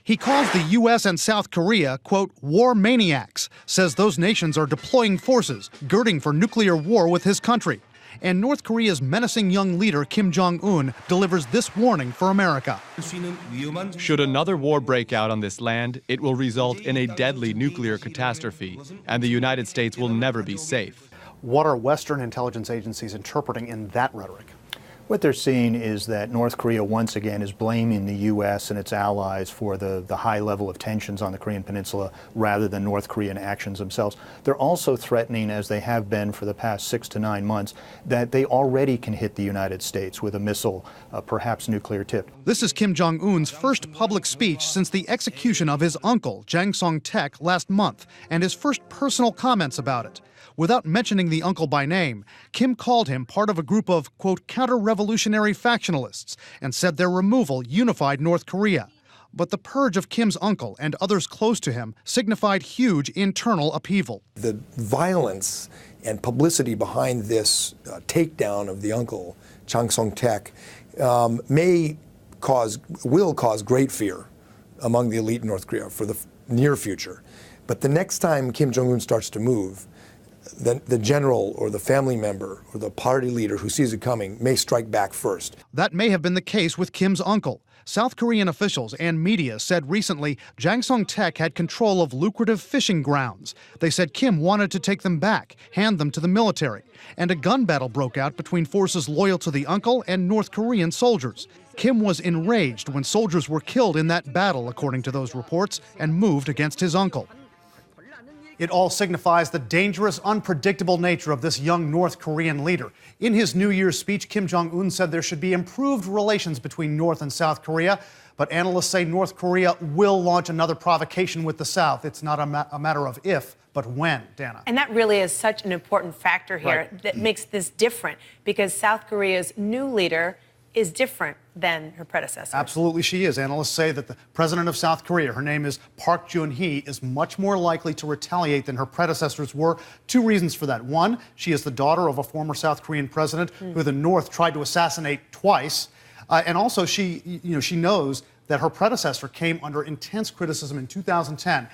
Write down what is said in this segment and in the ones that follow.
He calls the U.S. and South Korea, quote, war maniacs, says those nations are deploying forces, girding for nuclear war with his country. And North Korea's menacing young leader, Kim Jong-un, delivers this warning for America. Should another war break out on this land, it will result in a deadly nuclear catastrophe, and the United States will never be safe. What are Western intelligence agencies interpreting in that rhetoric? What they're seeing is that North Korea once again is blaming the U.S. and its allies for the high level of tensions on the Korean Peninsula rather than North Korean actions themselves. They're also threatening, as they have been for the past 6 to 9 months, that they already can hit the United States with a missile, perhaps nuclear tipped. This is Kim Jong-un's first public speech since the execution of his uncle, Jang Song-taek, last month, and his first personal comments about it. Without mentioning the uncle by name, Kim called him part of a group of, quote, counter-revolutionary factionalists and said their removal unified North Korea. But the purge of Kim's uncle and others close to him signified huge internal upheaval. The violence and publicity behind this takedown of the uncle, Jang Song-taek, will cause great fear among the elite in North Korea for the near future. But the next time Kim Jong-un starts to move, the general or the family member or the party leader who sees it coming may strike back first. That may have been the case with Kim's uncle. South Korean officials and media said recently Jang Song-taek had control of lucrative fishing grounds. They said Kim wanted to take them back, hand them to the military. And a gun battle broke out between forces loyal to the uncle and North Korean soldiers. Kim was enraged when soldiers were killed in that battle, according to those reports, and moved against his uncle. It all signifies the dangerous, unpredictable nature of this young North Korean leader. In his New Year's speech, Kim Jong-un said there should be improved relations between North and South Korea, but analysts say North Korea will launch another provocation with the South. It's not a matter of if, but when, Dana. And that really is such an important factor here that makes this different, because South Korea's new leader is different than her predecessor. Absolutely she is. Analysts say that the president of South Korea, her name is Park Geun-hye, is much more likely to retaliate than her predecessors were. 2 reasons for that. One, she is the daughter of a former South Korean president who the North tried to assassinate twice. And also she knows that her predecessor came under intense criticism in 2010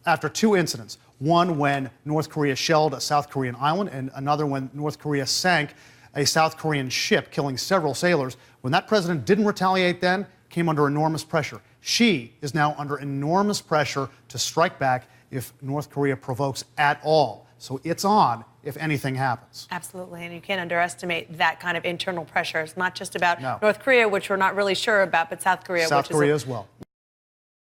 after 2 incidents. One when North Korea shelled a South Korean island, and another when North Korea sank a South Korean ship, killing several sailors. When that president didn't retaliate then, came under enormous pressure. She is now under enormous pressure to strike back if North Korea provokes at all. So it's on if anything happens. Absolutely, and you can't underestimate that kind of internal pressure. It's not just about No. North Korea, which we're not really sure about, but South Korea, South Korea as well.